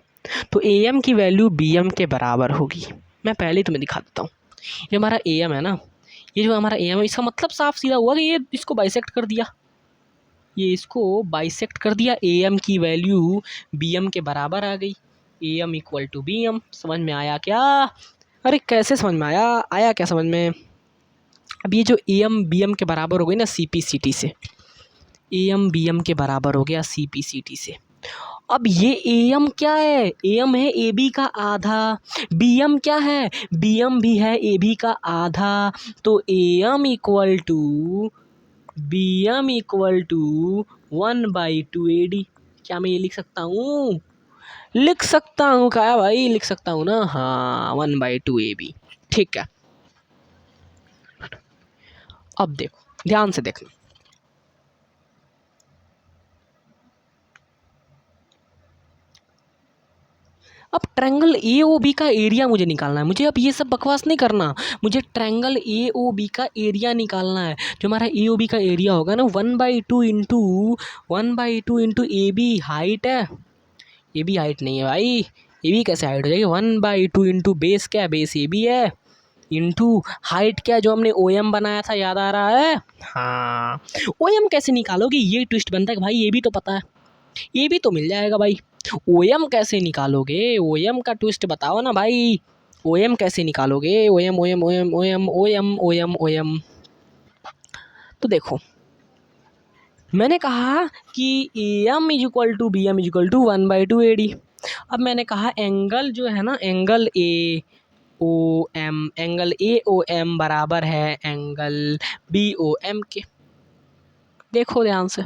तो AM की वैल्यू BM के बराबर होगी। मैं पहले ही तुम्हें दिखा देता हूँ। ये हमारा AM है ना, ये जो हमारा AM है, इसका मतलब साफ सीधा हुआ कि ये इसको बाइसेक्ट कर दिया, ये इसको बाइसेक्ट कर दिया। AM की वैल्यू BM के बराबर आ गई। AM इक्वल टू BM, समझ में आया क्या? अरे कैसे समझ में आया, आया क्या समझ में? अब ये जो AM BM के बराबर हो गई ना CP/CT से, AM BM के बराबर हो गया CP/CT से। अब ये AM क्या है, AM है AB का आधा। BM क्या है, BM भी है AB का आधा। तो AM equal to BM equal to 1/2 AD। क्या मैं ये लिख सकता हूँ? लिख सकता हूँ क्या भाई, लिख सकता हूँ ना, हाँ 1/2 AB। ठीक है, अब देखो ध्यान से देखना। अब ट्रायंगल AOB का एरिया मुझे निकालना है, मुझे अब ये सब बकवास नहीं करना, मुझे ट्रायंगल AOB का एरिया निकालना है। जो हमारा AOB का एरिया होगा ना, 1/2 इंटू AB हाइट है, AB हाइट नहीं है भाई, AB कैसे हाइट हो जाएगी, 1/2 इंटू बेस क्या है, बेस AB है, इंटू हाइट क्या है, जो हमने OM बनाया था, याद आ रहा है? हाँ, OM कैसे निकालोगे, ये ट्विस्ट बनता है कि भाई AB तो पता है, AB तो मिल जाएगा भाई। ओ एम कैसे निकालोगे? ओ एम का ट्विस्ट बताओ ना भाई। ओ एम कैसे निकालोगे? O M O M O M O M O M O M O M. तो देखो, मैंने कहा कि A M is equal to B M is equal to 1/2 AD। अब मैंने कहा एंगल जो है ना, angle A O M, angle A O M बराबर है एंगल बी ओ एम के। देखो ध्यान से,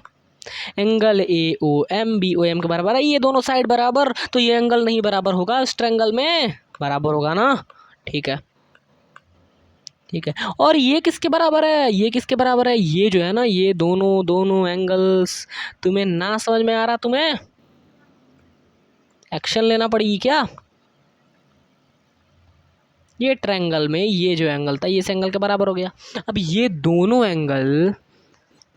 angle A O M B O M के बराबर है। ये दोनों साइड बराबर, तो ये एंगल नहीं बराबर होगा, इस ट्रायंगल में बराबर होगा ना। ठीक है, ठीक है। और ये किसके बराबर है? ये किसके बराबर है? ये जो है ना, ये दोनों दोनों एंगल्स। तुम्हें ना समझ में आ रहा? तुम्हें एक्शन लेना पड़ेगी क्या? ये ट्रायंगल में ये जो एंगल था, ये इस एंगल के बराबर हो गया। अब ये दोनों एंगल,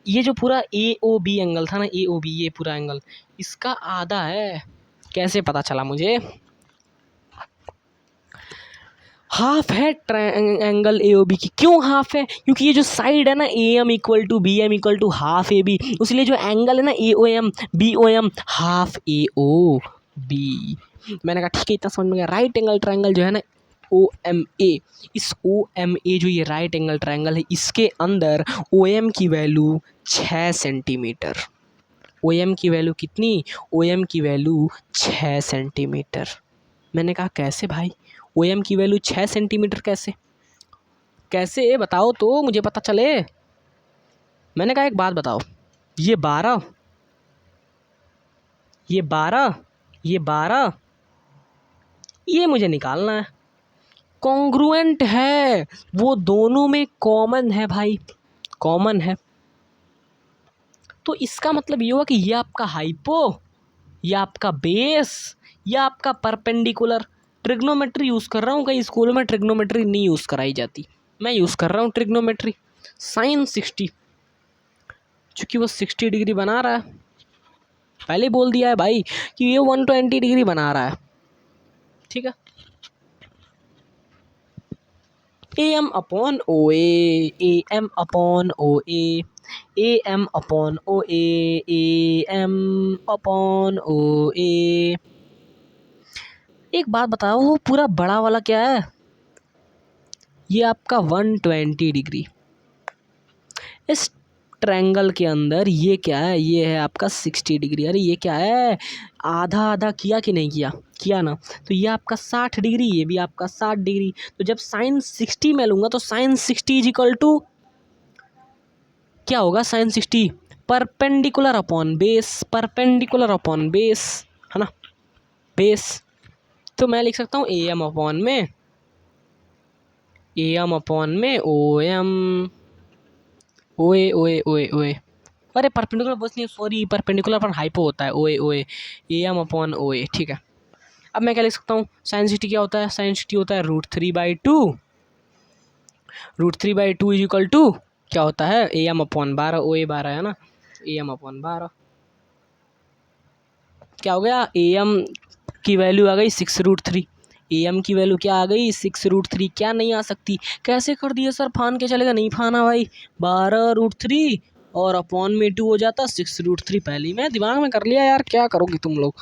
ये जो पूरा ए ओ बी एंगल था ना, ए ओ बी, ये पूरा एंगल इसका आधा है। कैसे पता चला मुझे? हाफ है एंगल ए ओ बी की। क्यों हाफ है? क्योंकि ये जो साइड है ना, A M equal to B M equal to half A B, इसलिए जो एंगल है ना A O M B O M half A O B. मैंने कहा ठीक है, इतना समझ में गया। राइट एंगल ट्रायंगल जो है ना ओ एम ए, इस ओ एम ए जो ये राइट एंगल ट्रायंगल है, इसके अंदर ओ एम की वैल्यू 6 सेंटीमीटर। ओ एम की वैल्यू कितनी? ओ एम की वैल्यू 6 सेंटीमीटर। मैंने कहा कैसे भाई? ओ एम की वैल्यू 6 सेंटीमीटर कैसे? कैसे बताओ तो मुझे पता चले। मैंने कहा एक बात बताओ, ये 12, ये 12, ये 12, ये मुझे निकालना है। कॉन्ग्रुएंट है, वो दोनों में कॉमन है भाई, कॉमन है। तो इसका मतलब ये हुआ कि ये आपका हाइपो, ये आपका बेस, या आपका परपेंडिकुलर। ट्रिग्नोमेट्री यूज़ कर रहा हूँ, कहीं स्कूल में ट्रिग्नोमेट्री नहीं यूज़ कराई जाती, मैं यूज़ कर रहा हूँ ट्रिग्नोमेट्री। साइन 60, चूँकि वो 60 डिग्री बना रहा है, पहले ही बोल दिया है भाई कि ये 120 डिग्री बना रहा है। ठीक है, A M upon O A M upon O A M upon O A M upon O A. एक बात बताओ, वो पूरा बड़ा वाला क्या है? ये आपका 120 डिग्री। इस ट्रायंगल के अंदर ये क्या है? ये है आपका 60 डिग्री। अरे ये क्या है? आधा आधा किया कि नहीं किया? किया ना। तो ये आपका 60 डिग्री, ये भी आपका 60 डिग्री। तो जब साइन 60 मैं लूँगा तो साइन 60 इज इक्वल टू क्या होगा? Sine 60 perpendicular upon base, perpendicular upon base, है ना, बेस। तो मैं लिख सकता हूँ ए एम अपॉन में, ए एम अपॉन में ओ एम, ओए ओए ओए ओए, अरे परपेंडिकुलर बस नहीं, सॉरी, परपेंडिकुलर पर हाइपो होता है, ओए ओए, ए एम अपॉन ओए। ठीक है, अब मैं क्या लिख सकता हूँ? साइन 60 क्या होता है? साइन 60 होता है √3/2, √3/2 इज इक्वल टू क्या होता है? ए एम अपॉन 12, ओए 12 है ना, ए एम अपॉन 12। क्या हो गया? ए एम की वैल्यू आ गई 6√3, ए एम की वैल्यू क्या आ गई? 6√3। क्या नहीं आ सकती? कैसे कर दिए सर? फान के चलेगा? नहीं फाना भाई, 12√3 और अपॉन में 2 हो जाता 6√3। पहले ही मैं दिमाग में कर लिया यार, क्या करोगे तुम लोग।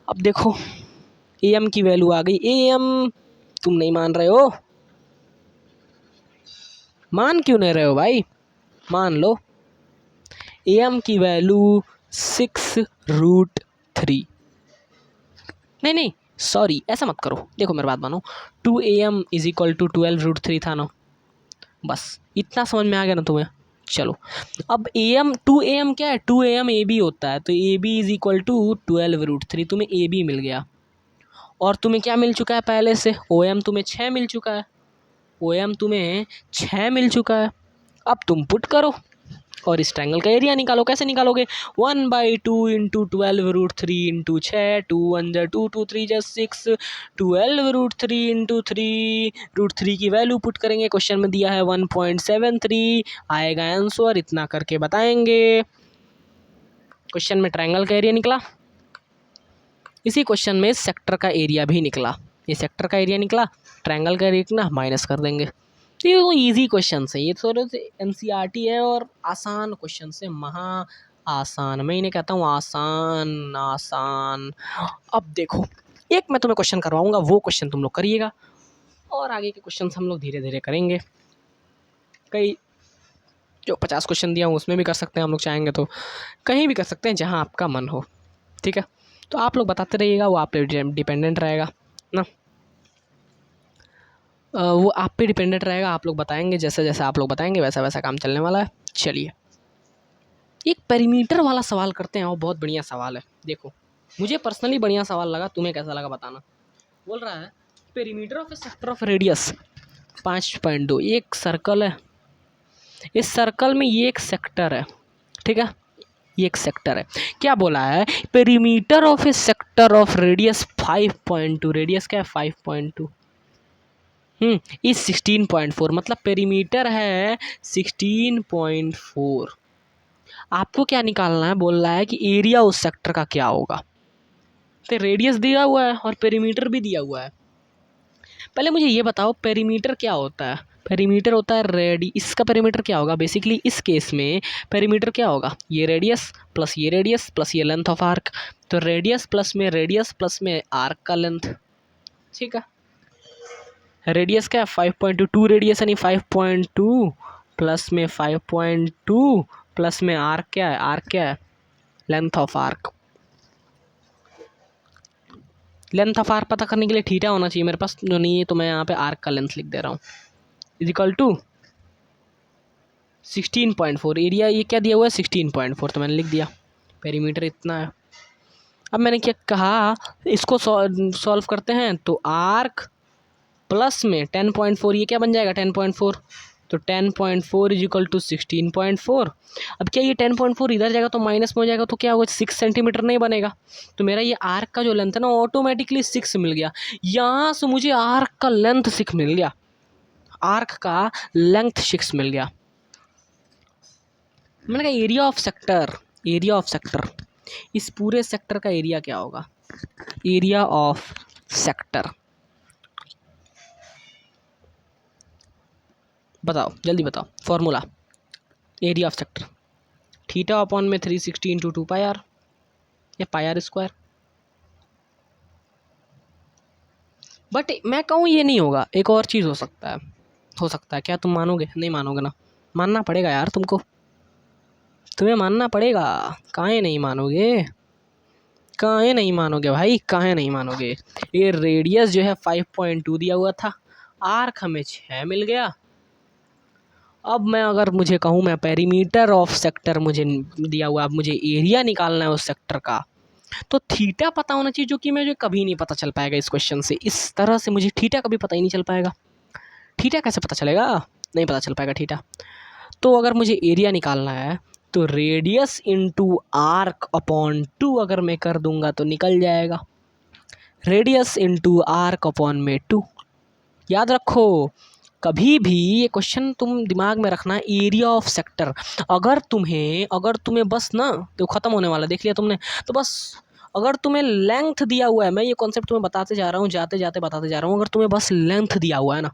अब देखो, ए एम की वैल्यू आ गई, ए एम, तुम नहीं मान रहे हो? मान क्यों नहीं रहे हो भाई? मान लो, ए एम की वैल्यू 6√3। नहीं नहीं, सॉरी, ऐसा मत करो, देखो मेरी बात मानो, 2 AM इज इक्वल टू 12√3 था ना, बस इतना समझ में आ गया ना तुम्हें। चलो, अब ए एम 2 AM क्या है? 2 AM ए बी होता है, तो A B is equal to 12√3। तुम्हें ए बी मिल गया, और तुम्हें क्या मिल चुका है पहले से? ओ एम तुम्हें 6 मिल चुका है, ओ एम तुम्हें 6 मिल चुका है। अब तुम पुट करो और इस ट्रायंगल का एरिया निकालो। कैसे निकालोगे? 1/2 इंटू 12√3 इंटू 6, 2 1 जा 2, 2 3 जा 6, 12√3 इंटू 3√3 की वैल्यू पुट करेंगे। क्वेश्चन में दिया है 1.73, आएगा आंसर, इतना करके बताएंगे। क्वेश्चन में ट्रायंगल का एरिया निकला, इसी क्वेश्चन में सेक्टर का एरिया भी निकला। ये सेक्टर का एरिया निकला, ट्रायंगल का एरिया निकला, माइनस कर देंगे। तो ये तो ईजी क्वेश्चन है, ये थोड़े से एनसीईआरटी है और आसान क्वेश्चन से, महा आसान, मैं इन्हें कहता हूँ आसान आसान। अब देखो, एक मैं तुम्हें क्वेश्चन करवाऊंगा, वो क्वेश्चन तुम लोग करिएगा और आगे के क्वेश्चन हम लोग धीरे धीरे करेंगे। कई जो 50 क्वेश्चन दिया हूँ उसमें भी कर सकते हैं हम लोग, चाहेंगे तो कहीं भी कर सकते हैं जहाँ आपका मन हो, ठीक है। तो आप लोग बताते रहिएगा, वो आप पे डिपेंडेंट रहेगा ना, वो आप पे डिपेंडेंट रहेगा। आप लोग बताएंगे, जैसे जैसे आप लोग बताएंगे वैसा वैसा काम चलने वाला है। चलिए एक पेरीमीटर वाला सवाल करते हैं, और बहुत बढ़िया सवाल है। देखो मुझे पर्सनली बढ़िया सवाल लगा, तुम्हें कैसा लगा बताना। बोल रहा है perimeter of A sector of radius 5.2, एक सर्कल है, इस सर्कल में ये एक सेक्टर है, ठीक है, ये एक सेक्टर है। क्या बोला है, perimeter of A sector of radius 5.2, radius क्या है 5.2, इस 16.4, मतलब पेरीमीटर है 16.4। आपको क्या निकालना है, बोल रहा है कि एरिया उस सेक्टर का क्या होगा। तो रेडियस दिया हुआ है और पेरीमीटर भी दिया हुआ है। पहले मुझे ये बताओ पेरीमीटर क्या होता है। पेरीमीटर होता है इसका पेरीमीटर क्या होगा, बेसिकली इस केस में पेरीमीटर क्या होगा, ये रेडियस प्लस ये लेंथ ऑफ आर्क। तो रेडियस प्लस में आर्क का लेंथ, ठीक है। रेडियस क्या है 5.2, रेडियस यानी 5.2 प्लस में 5.2 प्लस में आर्क क्या है, आर्क क्या है, length of arc. Length of arc पता करने के लिए थीटा होना चाहिए मेरे पास, जो नहीं है तो मैं यहाँ पे आर्क का लेंथ लिख दे रहा हूँ, इजिकल टू 16.4। एरिया ये क्या दिया हुआ है 16.4, तो मैंने लिख दिया। पेरीमीटर इतना है। अब मैंने क्या कहा, इसको सॉल्व करते हैं तो आर्क प्लस में 10.4, ये क्या बन जाएगा 10.4, तो 10.4 इजिकल टू 16.4। अब क्या ये 10.4 इधर जाएगा तो माइनस में हो जाएगा, तो क्या होगा 6 सेंटीमीटर नहीं बनेगा। तो मेरा ये आर्क का जो लेंथ है ना ऑटोमेटिकली 6 मिल गया। यहाँ से मुझे आर्क का लेंथ 6 मिल गया, आर्क का लेंथ 6 मिल गया। मैंने कहा एरिया ऑफ सेक्टर, इस पूरे सेक्टर का एरिया क्या होगा, एरिया ऑफ सेक्टर बताओ, जल्दी बताओ formula. Area of sector theta upon में 360 इंटू 2 पाई आर या पाई आर स्क्वायर। बट मैं कहूँ ये नहीं होगा, एक और चीज़ हो सकता है। क्या तुम मानोगे, नहीं मानोगे ना, मानना पड़ेगा यार तुमको, तुम्हें मानना पड़ेगा। काहे नहीं मानोगे, काहे नहीं मानोगे भाई, काहे नहीं मानोगे। ये रेडियस जो है 5.2 दिया हुआ था, आर्क हमें 6 मिल गया। अब मैं अगर मुझे कहूँ मैं पेरीमीटर ऑफ सेक्टर मुझे दिया हुआ, अब मुझे एरिया निकालना है उस सेक्टर का, तो थीटा पता होना चाहिए, जो कि मुझे कभी नहीं पता चल पाएगा इस क्वेश्चन से। इस तरह से मुझे थीटा कभी पता ही नहीं चल पाएगा। थीटा कैसे पता चलेगा, नहीं पता चल पाएगा थीटा। तो अगर मुझे एरिया निकालना है तो रेडियस इंटू आर्क अपॉन 2 अगर मैं कर दूंगा तो निकल जाएगा, रेडियस इंटू आर्क अपॉन में 2। याद रखो कभी भी ये क्वेश्चन तुम दिमाग में रखना, एरिया ऑफ सेक्टर। अगर तुम्हें बस ना, तो ख़त्म होने वाला देख लिया तुमने, तो बस अगर तुम्हें लेंथ दिया हुआ है, मैं ये कॉन्सेप्ट तुम्हें बताते जा रहा हूँ, जाते जाते बताते जा रहा हूँ, अगर तुम्हें बस लेंथ दिया हुआ है ना,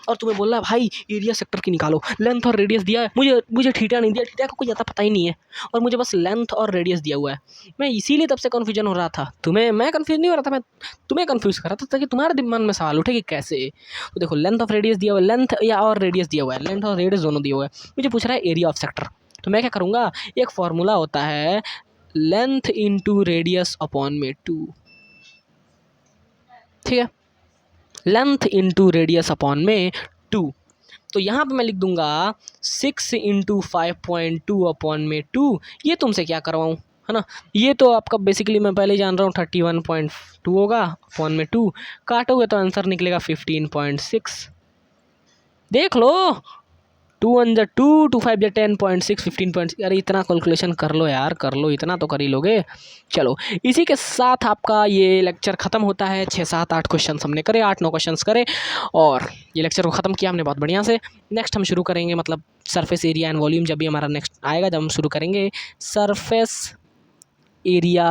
और तुम्हें बोल रहा है भाई एरिया सेक्टर की निकालो, लेंथ और रेडियस दिया है, मुझे थीटा नहीं दिया, थीटा का कोई ज़्यादा पता ही नहीं है, और मुझे बस लेंथ और रेडियस दिया हुआ है। मैं इसीलिए तब से कन्फ्यूजन हो रहा था, मैं कन्फ्यूज नहीं हो रहा था, मैं तुम्हें कन्फ्यूज कर रहा था ताकि तुम्हारे दिमाग में सवाल उठे कि कैसे। तो देखो लेंथ ऑफ रेडियस दिया हुआ है, लेंथ या और रेडियस दिया हुआ है, लेंथ और रेडियस दोनों दिया हुआ है, मुझे पूछ रहा है एरिया ऑफ सेक्टर। तो मैं क्या करूँगा, एक फॉर्मूला होता है लेंथ इंटू रेडियस अपॉन में 2, ठीक है, लेंथ इंटू रेडियस अपॉन में 2। तो यहाँ पे मैं लिख दूंगा 6 इंटू 5.2 अपॉन में 2। ये तुमसे क्या करवाऊँ, है ना, ये तो आपका बेसिकली मैं पहले जान रहा हूँ 31.2 होगा अपॉन में 2, काटोगे तो आंसर निकलेगा 15.6। देख लो, 2 1 जा 2, 2 5 जा 10.6, 15. अरे इतना कैलकुलेशन कर लो यार, कर लो, इतना तो कर ही लोगे। चलो इसी के साथ आपका ये लेक्चर ख़त्म होता है। 6 7 8 क्वेश्चन हमने करे, 8 9 क्वेश्चन करे और ये लेक्चर को ख़त्म किया हमने बहुत बढ़िया से। नेक्स्ट हम शुरू करेंगे मतलब सरफेस एरिया एंड वॉल्यूम, जब भी हमारा नेक्स्ट आएगा, जब हम शुरू करेंगे सरफेस एरिया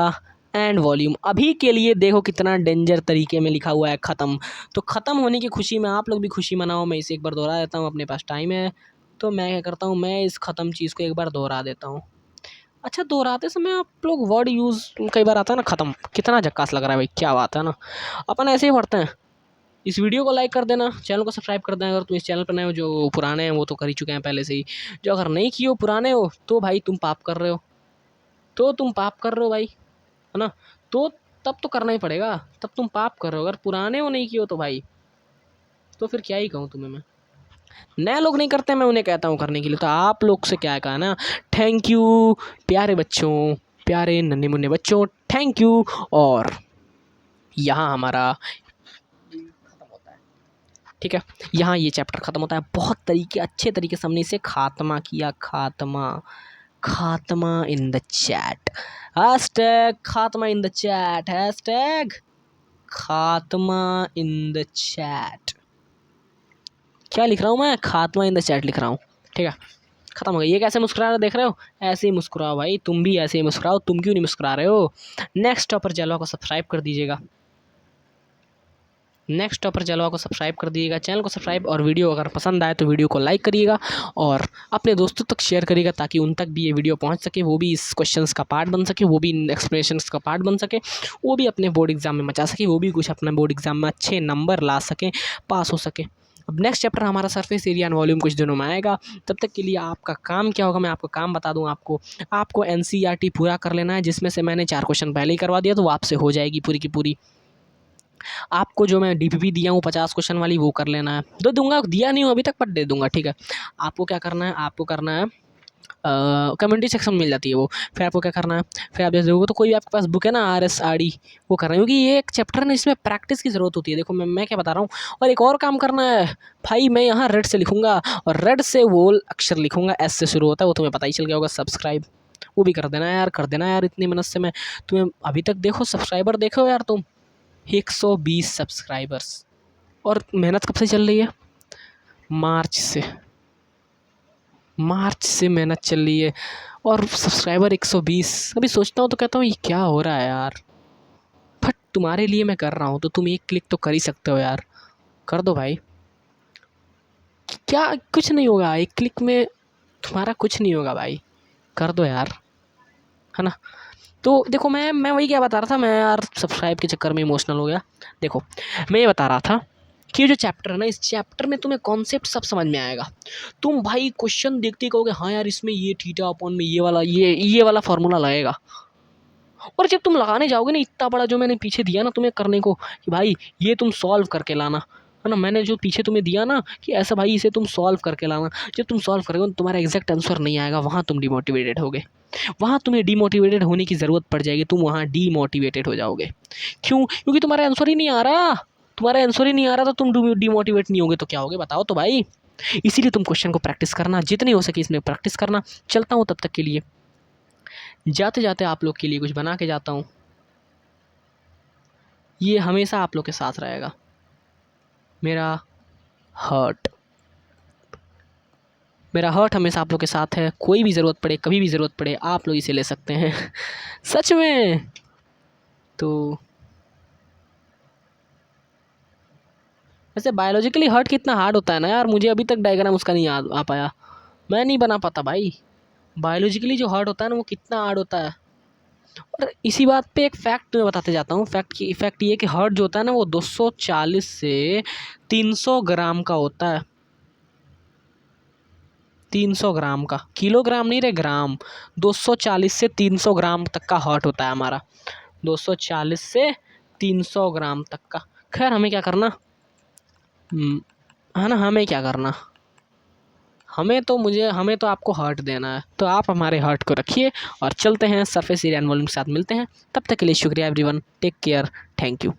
एंड वॉल्यूम। अभी के लिए देखो कितना डेंजर तरीके में लिखा हुआ है ख़त्म। तो ख़त्म होने की खुशी में आप लोग भी खुशी मनाओ। मैं इसे एक बार दोहरा देता हूँ, अपने पास टाइम है तो मैं क्या करता हूँ, मैं इस ख़त्म चीज़ को एक बार दोहरा देता हूँ। अच्छा, दोहराते समय आप लोग वर्ड यूज़ कई बार आता है ना ख़त्म, कितना झक्कास लग रहा है भाई, क्या बात है ना। अपन ऐसे ही पढ़ते हैं। इस वीडियो को लाइक कर देना, चैनल को सब्सक्राइब कर देना अगर तुम इस चैनल पर नए हो। जो पुराने हैं वो तो कर ही चुके हैं पहले से ही, जो अगर नहीं किए हो, पुराने हो, तो भाई तुम पाप कर रहे हो, तो तुम पाप कर रहे हो भाई, है ना। तो तब तो करना ही पड़ेगा, तब तुम पाप कर रहे हो। अगर पुराने हो नहीं किए हो तो भाई, तो फिर क्या ही कहूँ तुम्हें मैं। नए लोग नहीं करते, मैं उन्हें कहता हूँ करने के लिए, तो आप लोग से क्या है कहना। थैंक यू प्यारे बच्चों, प्यारे नन्हे मुन्ने बच्चों, थैंक यू। और यहाँ हमारा खत्म होता है, ठीक है, यहाँ ये चैप्टर ख़त्म होता है। बहुत अच्छे तरीके से हमने इसे खात्मा किया, खात्मा, खात्मा इन द चैट, हैशटैग खात्मा इन द चैट, हैशटैग खात्मा इन द चैट। क्या लिख रहा हूँ मैं, खात्मा इन द चैट लिख रहा हूँ, ठीक है। खत्म हो गया। ये कैसे मुस्कुरा रहा है देख रहे हो, ऐसे ही मुस्कुराओ भाई, तुम भी ऐसे ही मुस्कुराओ। तुम क्यों नहीं मुस्कुरा रहे हो। नेक्स्ट टॉपर जलवा को सब्सक्राइब कर दीजिएगा, नेक्स्ट टॉपर जलवा को सब्सक्राइब कर दीजिएगा, चैनल को सब्सक्राइब। और वीडियो अगर पसंद आए तो वीडियो को लाइक करिएगा और अपने दोस्तों तक शेयर करिएगा, ताकि उन तक भी ये वीडियो पहुंच सके, वो भी इस क्वेश्चंस का पार्ट बन सके, वो भी इन एक्सप्लेनेशंस का पार्ट बन सके, वो भी अपने बोर्ड एग्जाम में मचा सके, वो भी कुछ अपना बोर्ड एग्जाम में अच्छे नंबर ला सकें, पास हो सके। अब नेक्स्ट चैप्टर हमारा सरफेस एरिया एंड वॉल्यूम कुछ दिनों में आएगा। तब तक के लिए आपका काम क्या होगा, मैं आपको काम बता दूं। आपको NCERT पूरा कर लेना है, जिसमें से मैंने 4 क्वेश्चन पहले ही करवा दिया, तो वो आपसे हो जाएगी पूरी की पूरी। आपको जो मैं DPP दिया हूँ 50 क्वेश्चन वाली, वो कर लेना है। दे दूंगा, दिया नहीं हूँ अभी तक, पर दे दूंगा, ठीक है। आपको क्या करना है, आपको करना है कम्युनिटी सेक्शन मिल जाती है वो। फिर आपको क्या करना है, फिर आप जैसे देखोगे तो कोई भी आपके पास बुक है ना, RSRD, वो करना है, क्योंकि ये एक चैप्टर है ना, इसमें प्रैक्टिस की ज़रूरत होती है। देखो मैं क्या बता रहा हूँ। और एक और काम करना है भाई, मैं यहाँ रेड से लिखूँगा और रेड से वो अक्षर लिखूँगा, S से शुरू होता है, वो तुम्हें पता ही चल गया होगा। सब्सक्राइब वो भी कर देना यार, कर देना यार, इतनी मेहनत से मैं तुम्हें अभी तक, देखो सब्सक्राइबर देखो यार तुम, 120 सब्सक्राइबर्स। और मेहनत कब से चल रही है, मार्च से मेहनत चल रही है, और सब्सक्राइबर 120। अभी सोचता हूँ तो कहता हूँ ये क्या हो रहा है यार, बट तुम्हारे लिए मैं कर रहा हूँ, तो तुम एक क्लिक तो कर ही सकते हो यार, कर दो भाई। क्या कुछ नहीं होगा, एक क्लिक में तुम्हारा कुछ नहीं होगा भाई, कर दो यार, है ना। तो देखो मैं वही क्या बता रहा था, मैं यार सब्सक्राइब के चक्कर में इमोशनल हो गया। देखो मैं ये बता रहा था कि जो चैप्टर है ना, इस चैप्टर में तुम्हें कॉन्सेप्ट सब समझ में आएगा। तुम भाई क्वेश्चन देखते ही कहोगे हाँ यार, इसमें ये थीटा अपॉन में ये वाला फार्मूला लगेगा। और जब तुम लगाने जाओगे ना, इतना बड़ा जो मैंने पीछे दिया ना तुम्हें करने को, कि भाई ये तुम सॉल्व करके लाना, है ना। मैंने जो पीछे तुम्हें दिया ना कि ऐसा भाई इसे तुम सॉल्व करके लाना, जब तुम सॉल्व करोगे तुम्हारा एग्जैक्ट आंसर नहीं आएगा, वहाँ तुम डिमोटिवेटेड होगे, वहाँ तुम्हें डिमोटिवेटेड होने की ज़रूरत पड़ जाएगी, तुम वहाँ डिमोटिवेटेड हो जाओगे। क्यों, क्योंकि तुम्हारा आंसर ही नहीं आ रहा, तुम्हारा आंसर ही नहीं आ रहा, तो तुम डिमोटिवेट नहीं होगे तो क्या होगे बताओ तो भाई। इसीलिए तुम क्वेश्चन को प्रैक्टिस करना, जितनी हो सके इसमें प्रैक्टिस करना। चलता हूँ तब तक के लिए, जाते जाते आप लोग के लिए कुछ बना के जाता हूँ, ये हमेशा आप लोग के साथ रहेगा, मेरा हर्ट, मेरा हर्ट हमेशा आप लोग के साथ है। कोई भी ज़रूरत पड़े, कभी भी ज़रूरत पड़े, आप लोग इसे ले सकते हैं सच में। तो वैसे बायोलॉजिकली हर्ट कितना हार्ड होता है ना यार, मुझे अभी तक डायग्राम उसका नहीं याद आ पाया, मैं नहीं बना पाता भाई। बायोलॉजिकली जो हर्ट होता है ना, वो कितना हार्ड होता है। और इसी बात पे एक फैक्ट मैं बताते जाता हूँ। फैक्ट ये कि हर्ट जो होता है ना, वो 240 से 300 ग्राम का होता है, 300 ग्राम का, किलोग्राम नहीं रहे, ग्राम। 240 से 300 ग्राम तक का हर्ट होता है हमारा, 240 से 300 ग्राम तक का। खैर हमें क्या करना, है ना, हमें क्या करना, हमें तो आपको हर्ट देना है, तो आप हमारे हर्ट को रखिए और चलते हैं सरफेस एरिया एंड वॉल्यूम के साथ मिलते हैं। तब तक के लिए शुक्रिया everyone, take care, thank you.